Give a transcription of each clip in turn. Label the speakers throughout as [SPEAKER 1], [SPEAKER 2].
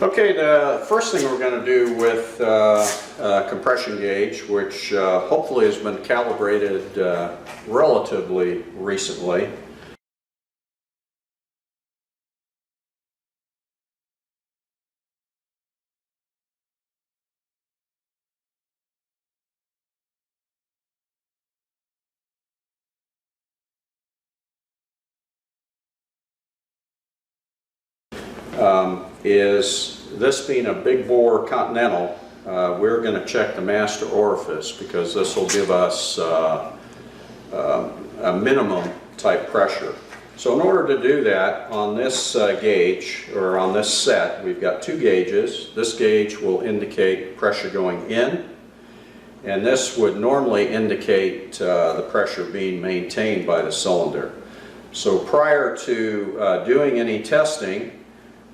[SPEAKER 1] Okay, the first thing we're going to do with compression gauge, which hopefully has been calibrated relatively recently. Is this being a big bore Continental, we're going to check the master orifice because this will give us a minimum type pressure. So in order to do that, on this gauge, or on this set, we've got two gauges. This gauge will indicate pressure going in, and this would normally indicate the pressure being maintained by the cylinder. So prior to doing any testing,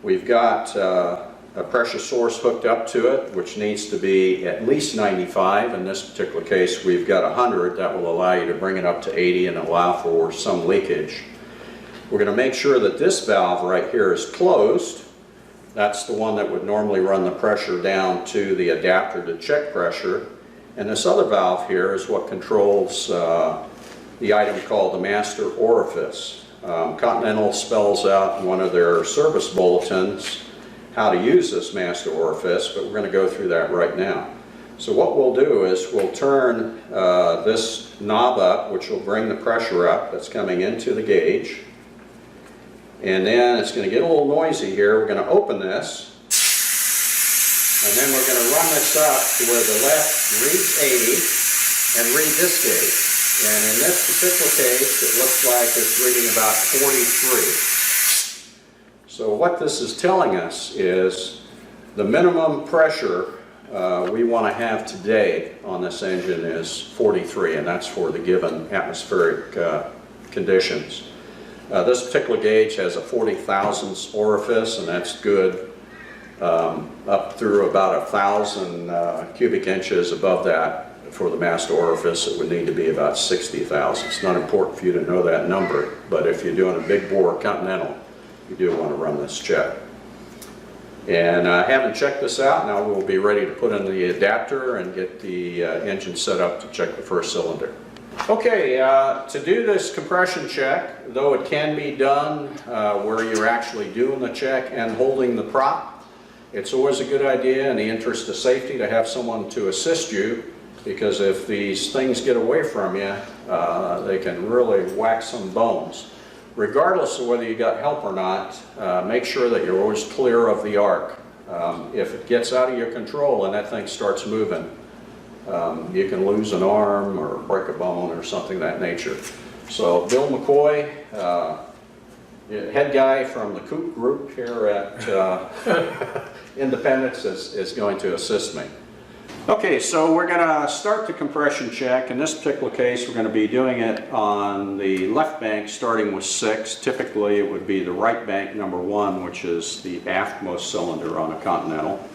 [SPEAKER 1] we've got a pressure source hooked up to it, which needs to be at least 95. In this particular case, we've got 100. That will allow you to bring it up to 80 and allow for some leakage. We're going to make sure that this valve right here is closed. That's the one that would normally run the pressure down to the adapter to check pressure. And this other valve here is what controls the item called the master orifice. Continental spells out in one of their service bulletins how to use this master orifice, but we're going to go through that right now. So what we'll do is we'll turn this knob up, which will bring the pressure up that's coming into the gauge. And then it's going to get a little noisy here. We're going to open this, and then we're going to run this up to where the left reads 80 and read this gauge. And in this particular case, it looks like it's reading about 43. So what this is telling us is the minimum pressure we want to have today on this engine is 43, and that's for the given atmospheric conditions. This particular gauge has a 40 thousandths orifice, and that's good up through about 1,000 cubic inches. Above that, for the master orifice, it would need to be about 60,000. It's not important for you to know that number, but if you're doing a big bore Continental, you do want to run this check. And having checked this out, now we'll be ready to put in the adapter and get the engine set up to check the first cylinder. Okay, to do this compression check, though it can be done where you're actually doing the check and holding the prop, it's always a good idea in the interest of safety to have someone to assist you, because if these things get away from you, they can really whack some bones. Regardless of whether you got help or not, make sure that you're always clear of the arc. If it gets out of your control and that thing starts moving, you can lose an arm or break a bone or something of that nature. So Bill McCoy, head guy from the Coop group here at Independence, is going to assist me. Okay, so we're going to start the compression check. In this particular case, we're going to be doing it on the left bank, starting with 6. Typically, it would be the right bank, number 1, which is the aftmost cylinder on a Continental.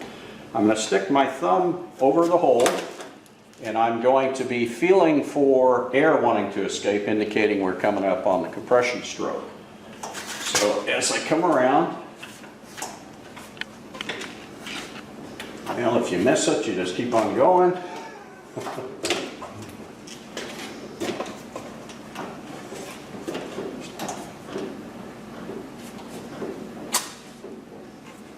[SPEAKER 1] I'm going to stick my thumb over the hole, and I'm going to be feeling for air wanting to escape, indicating we're coming up on the compression stroke. So as I come around, well, if you miss it, you just keep on going.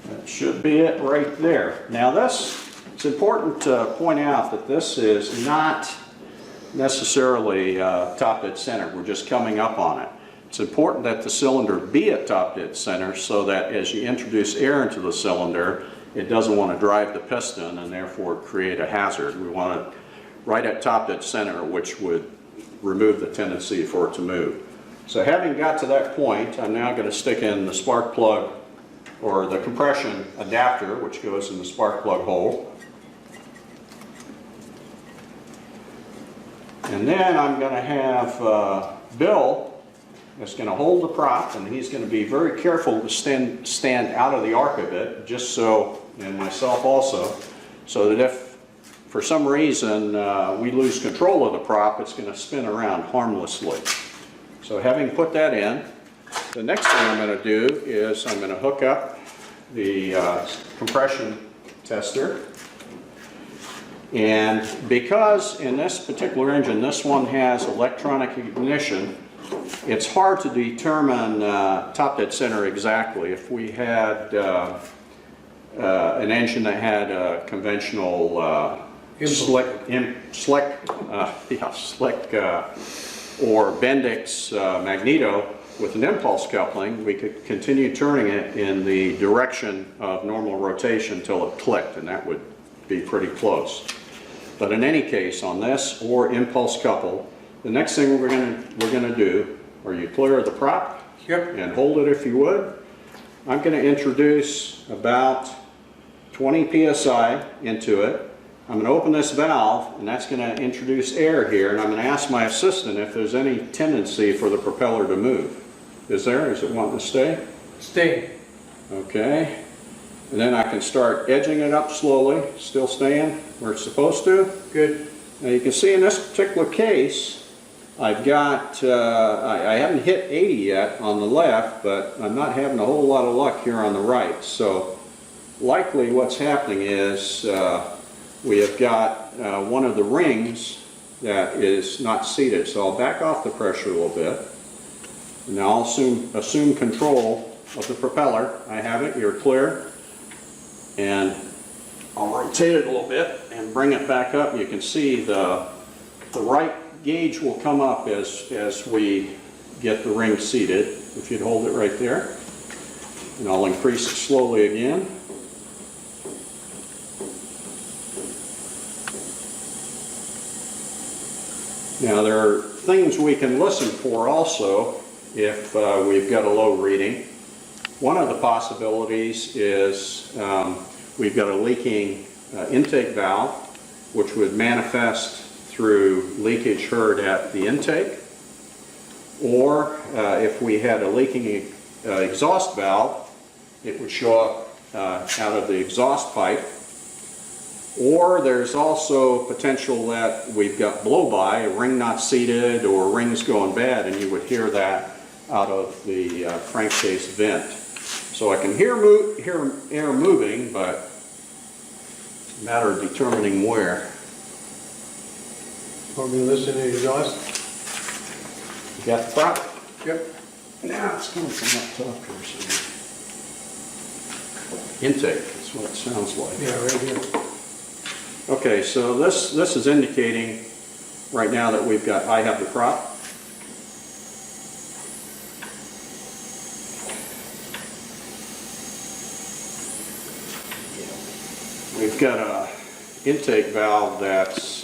[SPEAKER 1] That should be it right there. Now it's important to point out that this is not necessarily top dead center. We're just coming up on it. It's important that the cylinder be at top dead center so that as you introduce air into the cylinder, it doesn't want to drive the piston and therefore create a hazard. We want it right at top dead center, which would remove the tendency for it to move. So having got to that point, I'm now going to stick in the spark plug, or the compression adapter, which goes in the spark plug hole. And then I'm going to have Bill is going to hold the prop, and he's going to be very careful to stand out of the arc of it, just so, and myself also, so that if for some reason we lose control of the prop, it's going to spin around harmlessly. So having put that in, the next thing I'm going to do is I'm going to hook up the compression tester. And because in this particular engine, this one has electronic ignition, it's hard to determine top dead center exactly. If we had an engine that had a conventional slick or Bendix magneto with an impulse coupling, we could continue turning it in the direction of normal rotation until it clicked, and that would be pretty close. But in any case, on this or impulse couple, the next thing we're gonna do, are you clear of the prop?
[SPEAKER 2] Yep.
[SPEAKER 1] And hold it if you would. I'm going to introduce about 20 psi into it. I'm going to open this valve, and that's going to introduce air here, and I'm going to ask my assistant if there's any tendency for the propeller to move. Is there? Is it wanting to stay?
[SPEAKER 2] Stay.
[SPEAKER 1] Okay. And then I can start edging it up slowly, still staying where it's supposed to.
[SPEAKER 2] Good.
[SPEAKER 1] Now you can see in this particular case, I've got, I haven't hit 80 yet on the left, but I'm not having a whole lot of luck here on the right. So likely what's happening is we have got one of the rings that is not seated. So I'll back off the pressure a little bit. And now I'll assume control of the propeller. I have it, you're clear. And I'll rotate it a little bit and bring it back up. You can see the right gauge will come up as we get the ring seated. If you'd hold it right there. And I'll increase it slowly again. Now there are things we can listen for also if we've got a low reading. One of the possibilities is we've got a leaking intake valve, which would manifest through leakage heard at the intake, or if we had a leaking exhaust valve, it would show up out of the exhaust pipe. Or there's also potential that we've got blow-by, a ring not seated or rings going bad, and you would hear that out of the crankcase vent. So I can hear air moving, but it's a matter of determining where.
[SPEAKER 2] Want me to listen to the exhaust?
[SPEAKER 1] You got the prop?
[SPEAKER 2] Yep.
[SPEAKER 1] Now it's coming from up top here. So intake is what it sounds like.
[SPEAKER 2] Yeah, right here.
[SPEAKER 1] Okay, so this is indicating right now that I have the prop. We've got a intake valve that's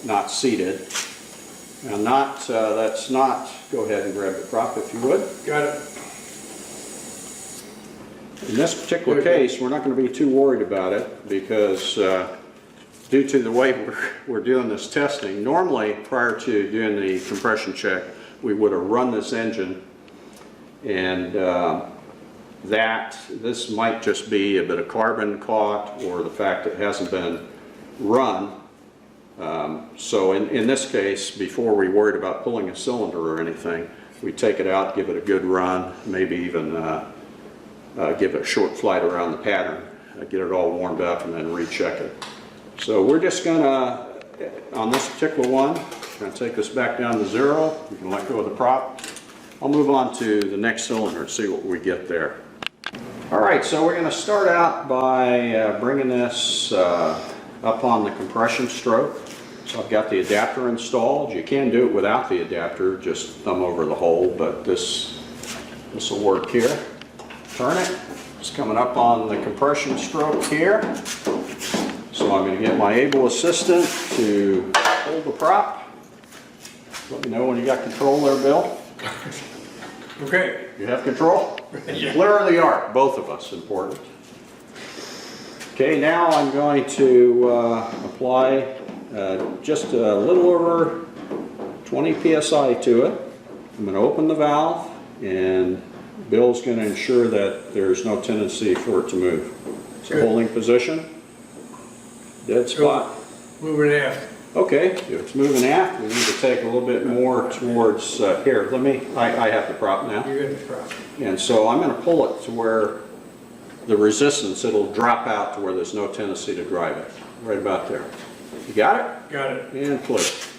[SPEAKER 1] not seated. And that's not, go ahead and grab the prop if you would.
[SPEAKER 2] Got it.
[SPEAKER 1] In this particular case, we're not going to be too worried about it because due to the way we're doing this testing, normally prior to doing the compression check, we would have run this engine, and this might just be a bit of carbon caught or the fact that it hasn't been run. So in this case, before we worried about pulling a cylinder or anything, we take it out, give it a good run, maybe even give it a short flight around the pattern, get it all warmed up, and then recheck it. So we're just going to, on this particular one, going to take this back down to 0. You can let go of the prop. I'll move on to the next cylinder and see what we get there. All right, so we're going to start out by bringing this up on the compression stroke. So I've got the adapter installed. You can do it without the adapter, just thumb over the hole, but this will work here. Turn it. It's coming up on the compression stroke here. So I'm going to get my able assistant to hold the prop. Let me know when you got control there, Bill.
[SPEAKER 2] Okay.
[SPEAKER 1] You have control?
[SPEAKER 2] Yeah.
[SPEAKER 1] Clear of the arc, both of us, important. Okay, now I'm going to apply just a little over 20 psi to it. I'm going to open the valve, and Bill's going to ensure that there's no tendency for it to move. So holding position, dead spot.
[SPEAKER 2] Moving aft.
[SPEAKER 1] Okay, if it's moving aft, we need to take a little bit more towards here. I have the prop now.
[SPEAKER 2] You got the prop.
[SPEAKER 1] And so I'm going to pull it to where the resistance, it'll drop out to where there's no tendency to drive it. Right about there. You got it?
[SPEAKER 2] Got it.
[SPEAKER 1] And place.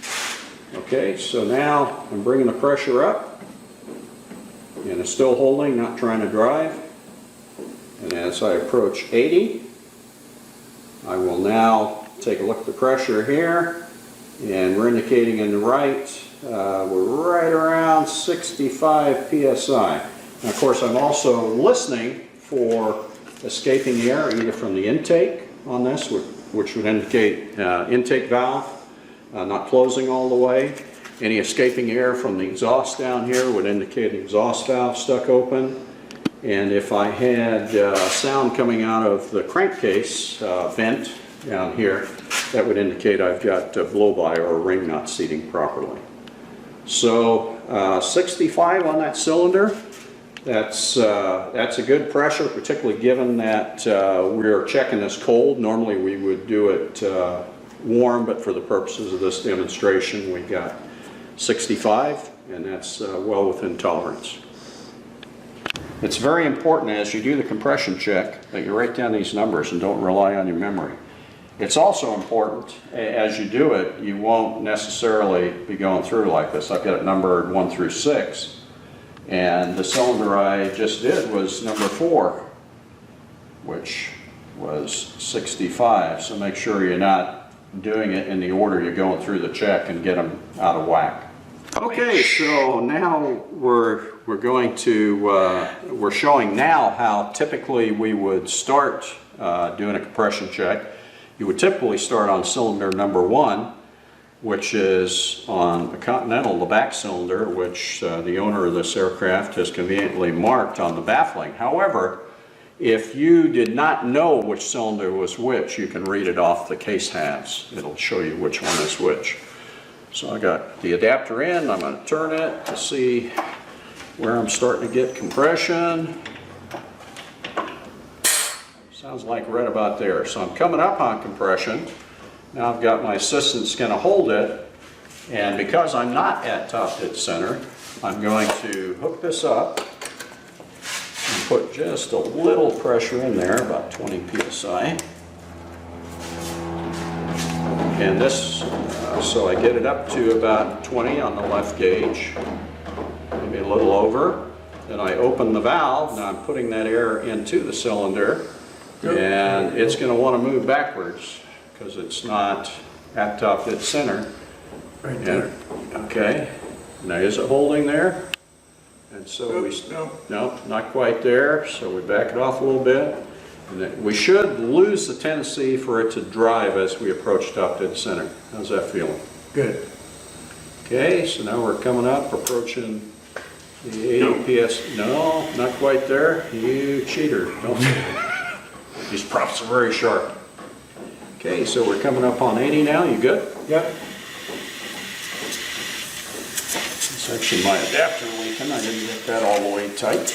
[SPEAKER 1] Okay, so now I'm bringing the pressure up, and it's still holding, not trying to drive. And as I approach 80, I will now take a look at the pressure here, and we're indicating in the right, we're right around 65 psi. And of course, I'm also listening for escaping air, either from the intake on this, which would indicate intake valve not closing all the way. Any escaping air from the exhaust down here would indicate the exhaust valve stuck open. And if I had sound coming out of the crankcase vent down here, that would indicate I've got blow-by or a ring not seating properly. So 65 on that cylinder. That's a good pressure, particularly given that we're checking this cold. Normally we would do it warm, but for the purposes of this demonstration, we got 65, and that's well within tolerance. It's very important as you do the compression check that you write down these numbers and don't rely on your memory. It's also important, as you do it, you won't necessarily be going through like this. I've got it numbered 1 through 6. And the cylinder I just did was number 4, which was 65. So make sure you're not doing it in the order you're going through the check and get them out of whack. Okay, so now we're showing now how typically we would start doing a compression check. You would typically start on cylinder number 1, which is on the Continental, the back cylinder, which the owner of this aircraft has conveniently marked on the baffling. However, if you did not know which cylinder was which, you can read it off the case halves. It'll show you which one is which. So I got the adapter in. I'm going to turn it to see where I'm starting to get compression. Sounds like right about there. So I'm coming up on compression. Now I've got my assistant's going to hold it, and because I'm not at top dead center, I'm going to hook this up and put just a little pressure in there, about 20 psi. And this, so I get it up to about 20 on the left gauge, maybe a little over. Then I open the valve. Now I'm putting that air into the cylinder, and it's going to want to move backwards because it's not at top dead center.
[SPEAKER 2] Right there.
[SPEAKER 1] Okay. Now is it holding there? And so no, not quite there. So we back it off a little bit. And then we should lose the tendency for it to drive as we approach top dead center. How's that feeling?
[SPEAKER 2] Good.
[SPEAKER 1] Okay, so now we're coming up, approaching the 80 PS. No, not quite there. You cheater. Don't say that. These props are very sharp. Okay, so we're coming up on 80 now. You good?
[SPEAKER 2] Yep.
[SPEAKER 1] It's actually my adapter leaking. I didn't get that all the way tight.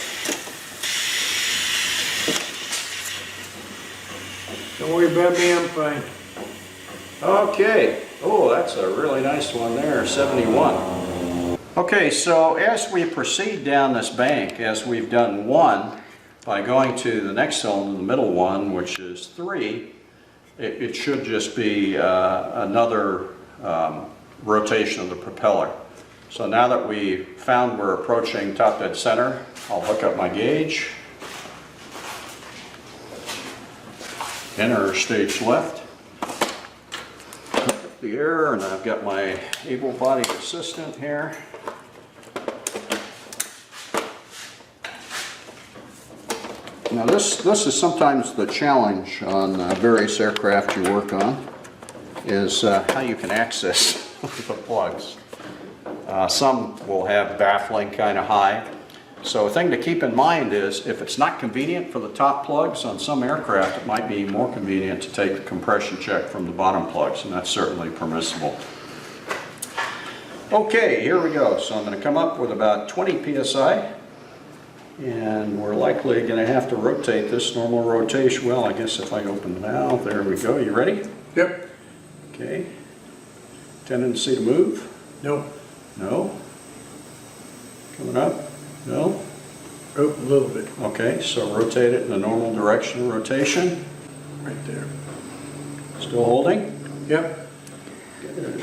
[SPEAKER 2] Don't worry about me, I'm fine.
[SPEAKER 1] Okay. Oh, that's a really nice one there, 71. Okay, so as we proceed down this bank, as we've done 1, by going to the next cylinder, the middle one, which is 3, it should just be another rotation of the propeller. So now that we found we're approaching top dead center, I'll hook up my gauge. Enter stage left. Hook up the air, and I've got my able-bodied assistant here. Now this is sometimes the challenge on various aircraft you work on, is how you can access the plugs. Some will have baffling kind of high. So a thing to keep in mind is if it's not convenient for the top plugs on some aircraft, it might be more convenient to take the compression check from the bottom plugs, and that's certainly permissible. Okay, here we go. So I'm going to come up with about 20 psi, and we're likely going to have to rotate this normal rotation. Well, I guess if I open the valve, there we go. You ready?
[SPEAKER 2] Yep.
[SPEAKER 1] Okay. Tendency to move?
[SPEAKER 2] No.
[SPEAKER 1] No. Coming up? No.
[SPEAKER 2] Open a little bit,
[SPEAKER 1] Okay, so rotate it in the normal direction of rotation.
[SPEAKER 2] right there.
[SPEAKER 1] Still holding.
[SPEAKER 2] Yep.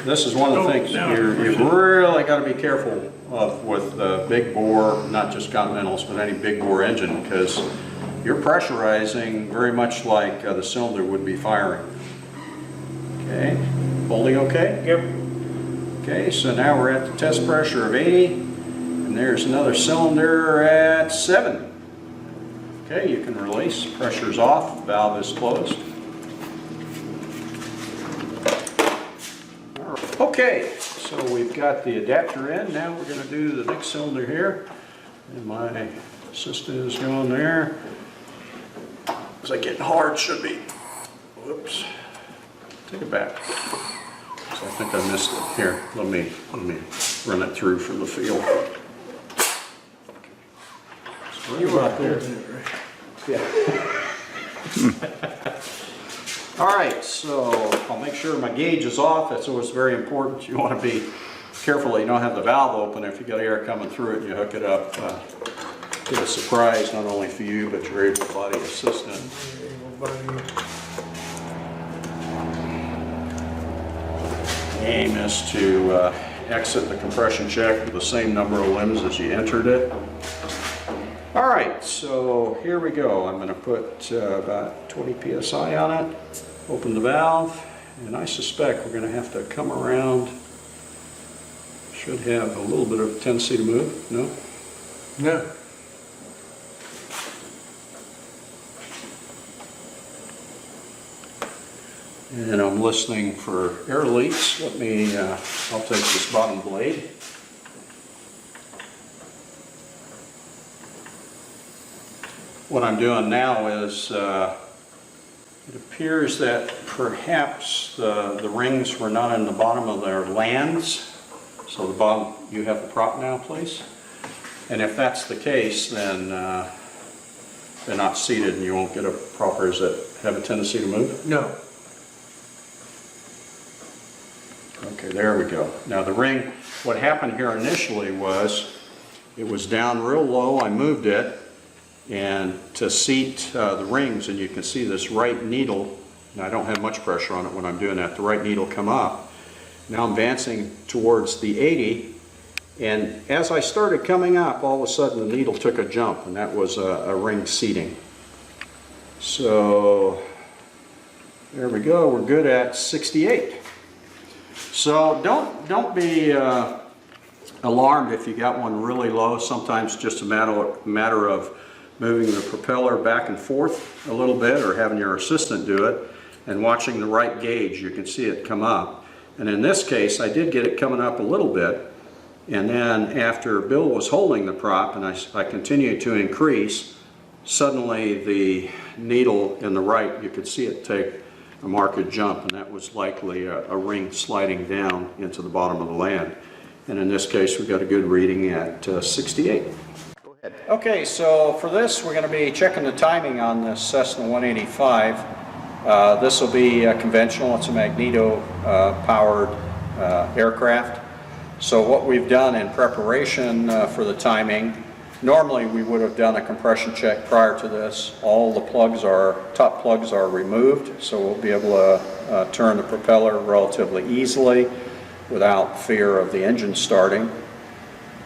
[SPEAKER 1] This is one of the things you've really got to be careful of with big bore, not just Continentals, but any big bore engine, because you're pressurizing very much like the cylinder would be firing. Okay, holding okay?
[SPEAKER 2] Yep.
[SPEAKER 1] Okay, so now we're at the test pressure of 80, and there's another cylinder at 7. Okay, you can release, pressure's off, valve is closed. Okay, so we've got the adapter in. Now we're going to do the next cylinder here. And my assistant is going there. It's like getting hard, should be. Whoops. Take it back. So I think I missed it. Here, let me run it through for the feel. Okay. So right about there. Yeah. All right, so I'll make sure my gauge is off. That's always very important. You want to be careful that you don't have the valve open. If you got air coming through it and you hook it up, it's a surprise not only for you, but your able-bodied assistant. The aim is to exit the compression check with the same number of limbs as you entered it. All right, so here we go. I'm going to put about 20 psi on it, open the valve, and I suspect we're going to have to come around. Should have a little bit of tendency to move, no?
[SPEAKER 2] No.
[SPEAKER 1] And I'm listening for air leaks. Let me, I'll take this bottom blade. What I'm doing now is, it appears that perhaps the rings were not in the bottom of their lands. So the bottom, you have the prop now, please. And if that's the case, then they're not seated and you won't get a proper, does that have a tendency to move?
[SPEAKER 2] No.
[SPEAKER 1] Okay, there we go. Now the ring, what happened here initially was, it was down real low, I moved it, and to seat the rings, and you can see this right needle, and I don't have much pressure on it when I'm doing that, the right needle come up. Now I'm advancing towards the 80, and as I started coming up, all of a sudden the needle took a jump, and that was a ring seating. So there we go, we're good at 68. So don't be alarmed if you got one really low. Sometimes just a matter of moving the propeller back and forth a little bit, or having your assistant do it, and watching the right gauge. You can see it come up. And in this case, I did get it coming up a little bit, and then after Bill was holding the prop and I continued to increase, suddenly the needle in the right, you could see it take a marked jump, and that was likely a ring sliding down into the bottom of the land. And in this case, we got a good reading at 68. Go ahead. Okay, so for this, we're going to be checking the timing on this Cessna 185. This will be conventional. It's a magneto-powered aircraft. So what we've done in preparation for the timing, normally we would have done a compression check prior to this. All the top plugs are removed, so we'll be able to turn the propeller relatively easily without fear of the engine starting.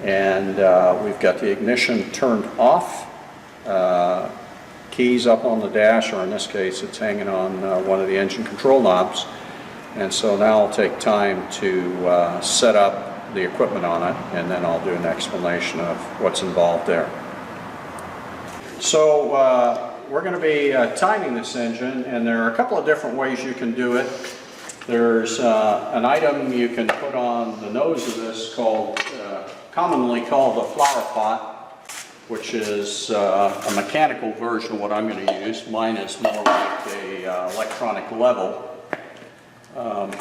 [SPEAKER 1] And we've got the ignition turned off, keys up on the dash, or in this case it's hanging on one of the engine control knobs. And so now I'll take time to set up the equipment on it, and then I'll do an explanation of what's involved there. So we're going to be timing this engine, and there are a couple of different ways you can do it. There's an item you can put on the nose of this called, commonly called a flower pot, which is a mechanical version of what I'm going to use. Mine is more like a electronic level. So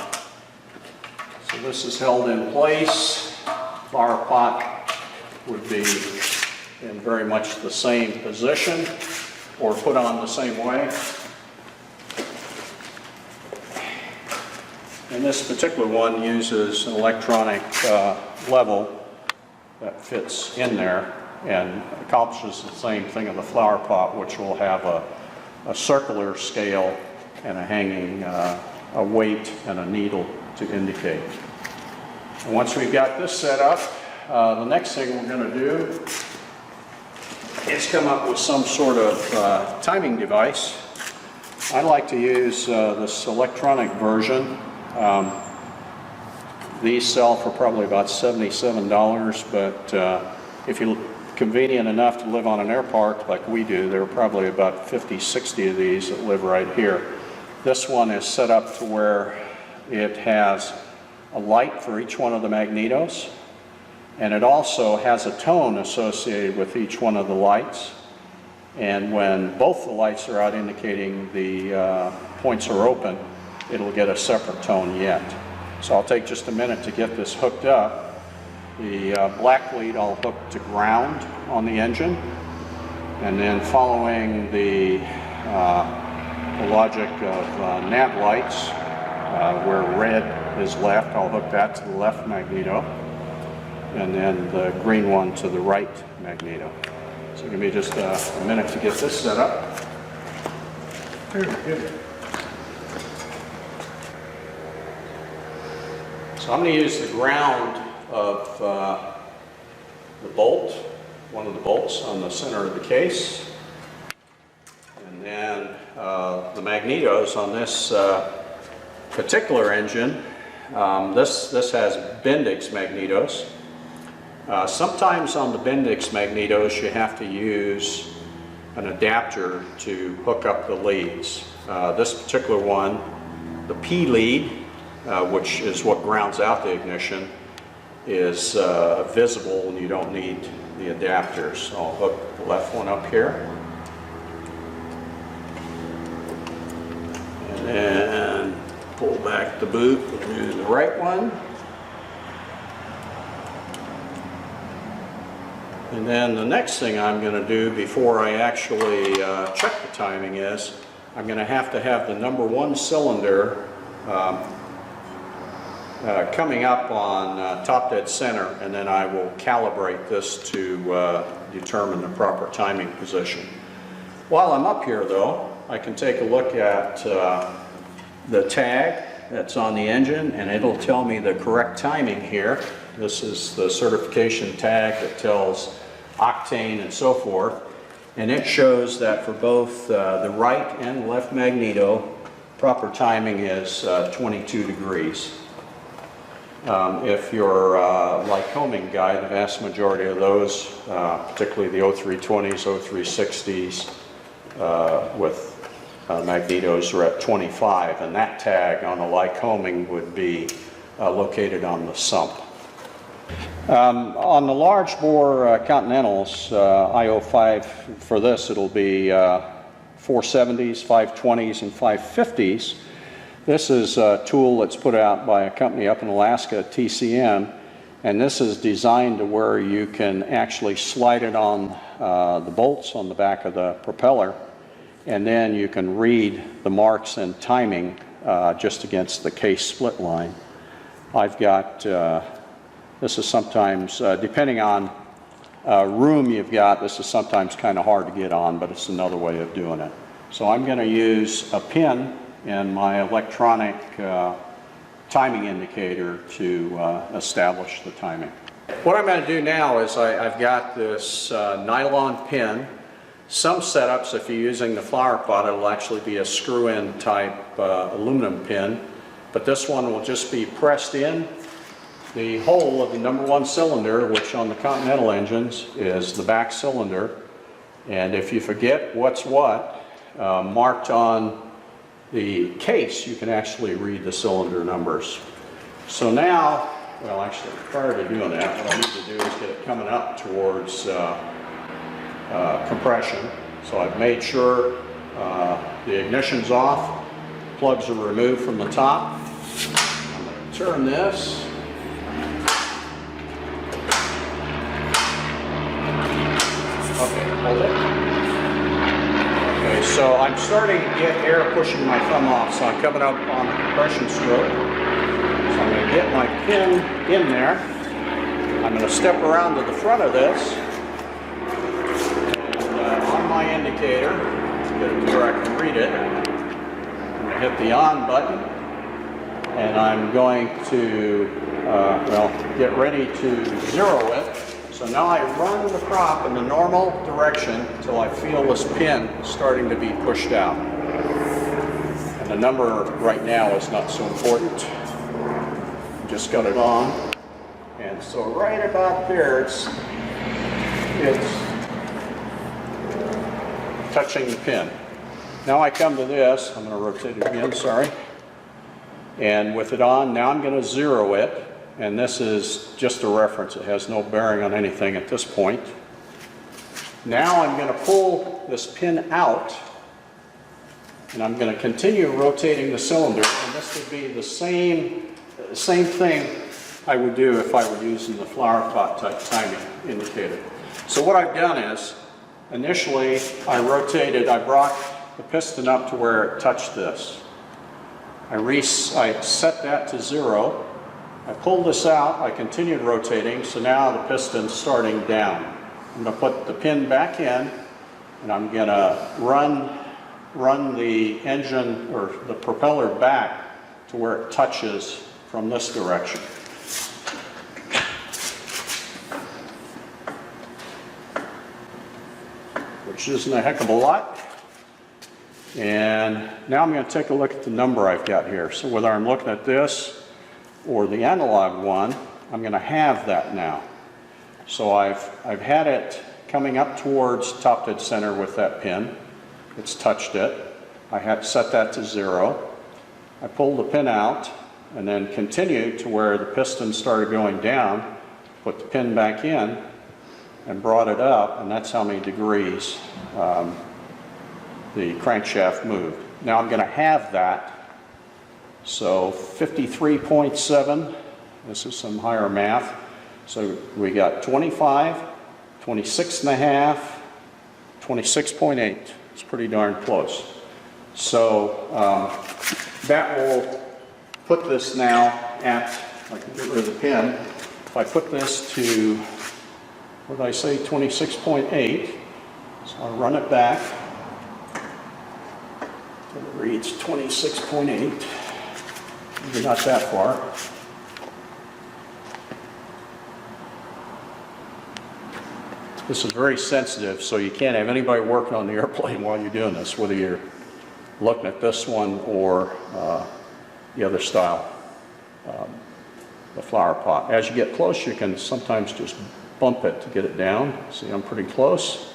[SPEAKER 1] this is held in place. Flower pot would be in very much the same position, or put on the same way. And this particular one uses an electronic level that fits in there. and accomplishes the same thing in the flower pot, which will have a circular scale and a hanging a weight and a needle to indicate. And once we've got this set up, the next thing we're going to do is come up with some sort of timing device. I like to use this electronic version. These sell for probably about $77, but if you're convenient enough to live on an air park like we do, there are probably about 50, 60 of these that live right here. This one is set up to where it has a light for each one of the magnetos, and it also has a tone associated with each one of the lights. And when both the lights are out indicating the points are open, it'll get a separate tone yet. So I'll take just a minute to get this hooked up. The black lead I'll hook to ground on the engine, and then following the logic of nav lights, where red is left, I'll hook that to the left magneto, and then the green one to the right magneto. So give me just a minute to get this set up.
[SPEAKER 2] Very good.
[SPEAKER 1] So I'm going to use the ground of the bolt, one of the bolts on the center of the case, and then the magnetos on this particular engine. This has Bendix magnetos. Sometimes on the Bendix magnetos you have to use an adapter to hook up the leads. This particular one, the P lead, which is what grounds out the ignition, is visible and you don't need the adapters. So I'll hook the left one up here. And then pull back the boot and do the right one. And then the next thing I'm going to do before I actually check the timing is I'm going to have the number one cylinder coming up on top dead center, and then I will calibrate this to determine the proper timing position. While I'm up here though, I can take a look at the tag that's on the engine, and it'll tell me the correct timing here. This is the certification tag that tells octane and so forth, and it shows that for both the right and left magneto, proper timing is 22 degrees. If you're a Lycoming guy, the vast majority of those, particularly the 0320s, 0360s with magnetos, are at 25, and that tag on a Lycoming would be located on the sump. On the large bore Continentals, IO5 for this, it'll be 470s, 520s, and 550s. This is a tool that's put out by a company up in Alaska, TCM, and this is designed to where you can actually slide it on the bolts on the back of the propeller, and then you can read the marks and timing just against the case split line. I've got, this is sometimes, depending on room you've got, this is sometimes kind of hard to get on, but it's another way of doing it. So I'm going to use a pin in my electronic timing indicator to establish the timing. What I'm going to do now is I've got this nylon pin. Some setups, if you're using the flower pot, it'll actually be a screw-in type aluminum pin, but this one will just be pressed in the hole of the number one cylinder, which on the Continental engines is the back cylinder. And if you forget what's what, marked on the case, you can actually read the cylinder numbers. So now, well actually prior to doing that, what I need to do is get it coming up towards compression. So I've made sure the ignition's off, plugs are removed from the top. I'm going to turn this. Okay, hold it. Okay, so I'm starting to get air pushing my thumb off, so I'm coming up on the compression stroke. So I'm going to get my pin in there. I'm going to step around to the front of this, timing indicator, get it to where I can read it. I'm going to hit the on button, and I'm going to, get ready to zero it. So now I run the prop in the normal direction until I feel this pin starting to be pushed out. And the number right now is not so important. Just got it on. And so right about there, it's touching the pin. Now I come to this, I'm going to rotate it again, sorry. And with it on, now I'm going to zero it. And this is just a reference. It has no bearing on anything at this point. Now I'm going to pull this pin out, and I'm going to continue rotating the cylinder. And this would be the same thing I would do if I were using the flower pot type timing indicator. So what I've done is, initially I brought the piston up to where it touched this. I set that to 0. I pulled this out, I continued rotating, so now the piston's starting down. I'm going to put the pin back in, and I'm going to run the engine or the propeller back to where it touches from this direction. Which isn't a heck of a lot. And now I'm going to take a look at the number I've got here. So whether I'm looking at this or the analog one, I'm going to have that now. So I've had it coming up towards top dead center with that pin. It's touched it. I had set that to 0. I pulled the pin out and then continued to where the piston started going down, put the pin back in and brought it up, and that's how many degrees the crankshaft moved. Now I'm going to have that. So 53.7, this is some higher math. So we got 25, 26.5, 26.8. It's pretty darn close. So that will put this now at, I can get rid of the pin. If I put this to, what did I say, 26.8, so I'll run it back. And it reads 26.8. Maybe not that far. This is very sensitive, so you can't have anybody working on the airplane while you're doing this, whether you're looking at this one or the other style, the flower pot. As you get close, you can sometimes just bump it to get it down. See, I'm pretty close.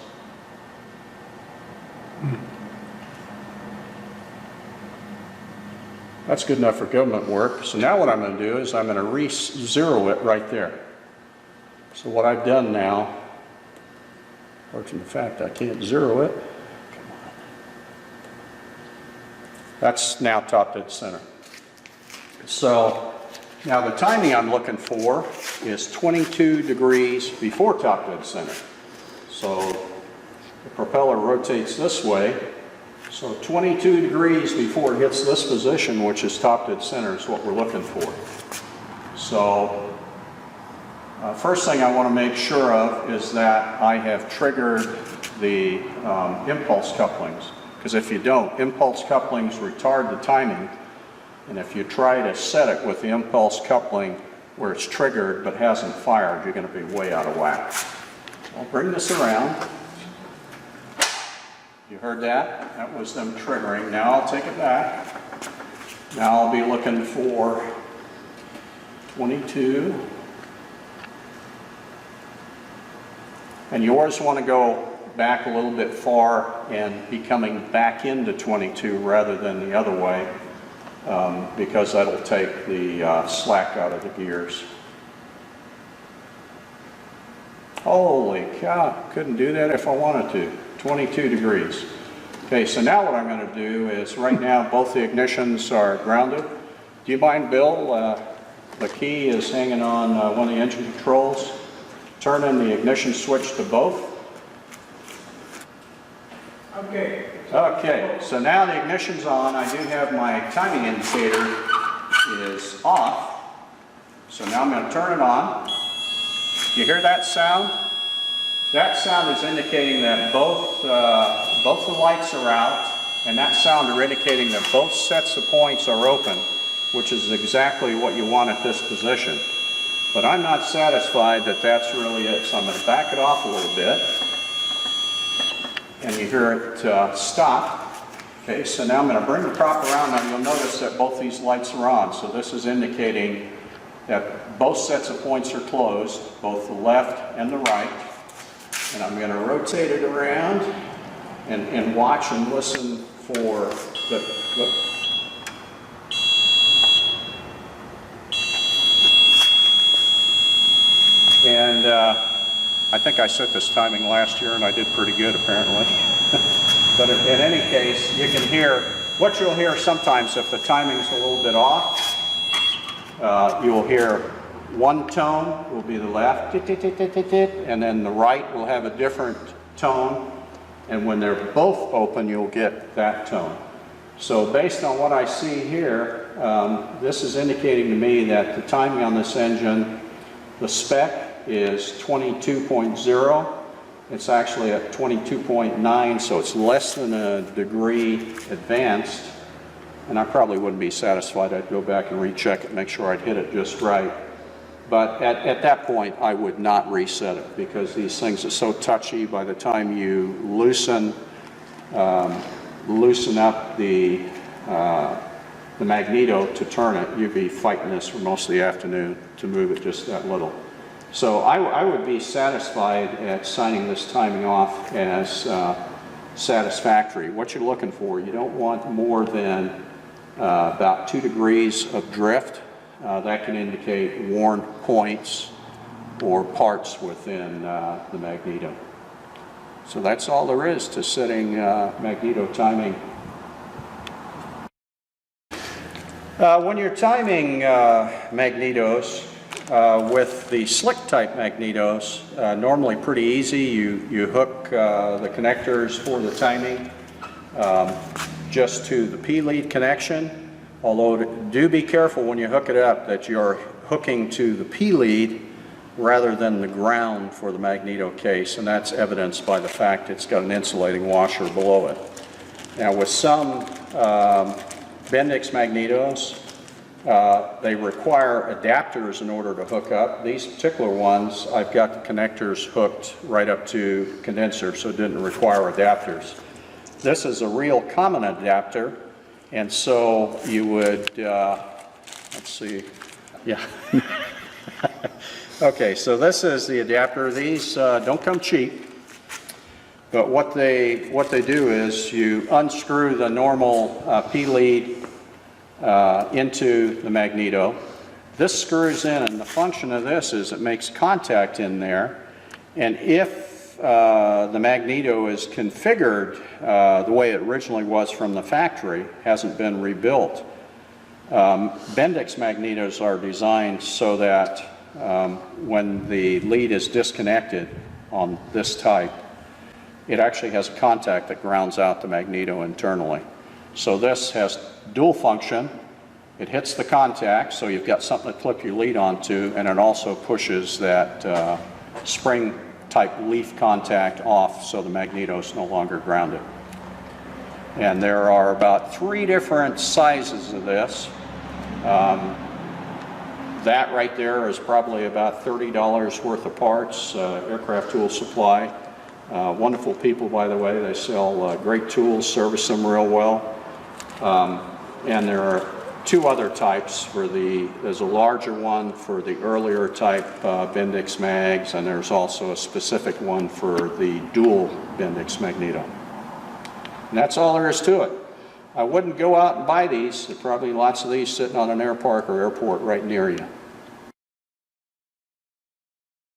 [SPEAKER 1] That's good enough for government work. So now what I'm going to do is I'm going to re-zero it right there. So what I've done now, in fact, I can't zero it. Come on. That's now top dead center. So now the timing I'm looking for is 22 degrees before top dead center. So the propeller rotates this way. So 22 degrees before it hits this position, which is top dead center, is what we're looking for. So first thing I want to make sure of is that I have triggered the impulse couplings. Because if you don't, impulse couplings retard the timing. And if you try to set it with the impulse coupling where it's triggered but hasn't fired, you're going to be way out of whack. So I'll bring this around. You heard that? That was them triggering. Now I'll take it back. Now I'll be looking for 22. And you always want to go back a little bit far and be coming back into 22 rather than the other way, because that'll take the slack out of the gears. Holy cow, couldn't do that if I wanted to. 22 degrees. Okay, so now what I'm going to do is, right now both the ignitions are grounded. Do you mind, Bill? The key is hanging on one of the engine controls. Turn in the ignition switch to both.
[SPEAKER 2] Okay.
[SPEAKER 1] Okay, so now the ignition's on. I do have my timing indicator is off. So now I'm going to turn it on. You hear that sound? That sound is indicating that both both the lights are out, and that sound are indicating that both sets of points are open, which is exactly what you want at this position. But I'm not satisfied that that's really it, so I'm going to back it off a little bit. And you hear it stop. Okay, so now I'm going to bring the prop around. Now you'll notice that both these lights are on, so this is indicating that both sets of points are closed, both the left and the right. And I'm going to rotate it around and watch and listen for the... And I think I set this timing last year and I did pretty good apparently. But in any case, you can hear, what you'll hear sometimes if the timing's a little bit off, you'll hear one tone will be the left, and then the right will have a different tone, and when they're both open, you'll get that tone. So based on what I see here, this is indicating to me that the timing on this engine, the spec is 22.0. It's actually at 22.9, so it's less than a degree advanced. And I probably wouldn't be satisfied. I'd go back and recheck it, make sure I'd hit it just right. But at that point, I would not reset it because these things are so touchy. By the time you loosen up the magneto to turn it, you'd be fighting this for most of the afternoon to move it just that little. So I would be satisfied at signing this timing off as satisfactory. What you're looking for, you don't want more than about 2 degrees of drift. That can indicate worn points or parts within the magneto. So that's all there is to setting magneto timing. When you're timing magnetos, with the slick type magnetos, normally pretty easy. You hook the connectors for the timing just to the P-lead connection. Although do be careful when you hook it up that you're hooking to the P-lead rather than the ground for the magneto case, and that's evidenced by the fact it's got an insulating washer below it. Now with some Bendix magnetos, they require adapters in order to hook up. These particular ones, I've got the connectors hooked right up to condenser, so it didn't require adapters. This is a real common adapter, and so you would, let's see, yeah. Okay, so this is the adapter. These don't come cheap, but what they do is you unscrew the normal P-lead into the magneto. This screws in, and the function of this is it makes contact in there, and if the magneto is configured the way it originally was from the factory, hasn't been rebuilt, Bendix magnetos are designed so that when the lead is disconnected on this type, it actually has a contact that grounds out the magneto internally. So this has dual function. It hits the contact, so you've got something to clip your lead onto, and it also pushes that spring type leaf contact off so the magneto is no longer grounded. And there are about 3 different sizes of this. That right there is probably about $30 worth of parts, Aircraft Tool Supply. Wonderful people, by the way. They sell great tools, service them real well. And there are 2 other types for there's a larger one for the earlier type Bendix mags, and there's also a specific one for the dual Bendix magneto. And that's all there is to it. I wouldn't go out and buy these. There are probably lots of these sitting on an air park or airport right near you.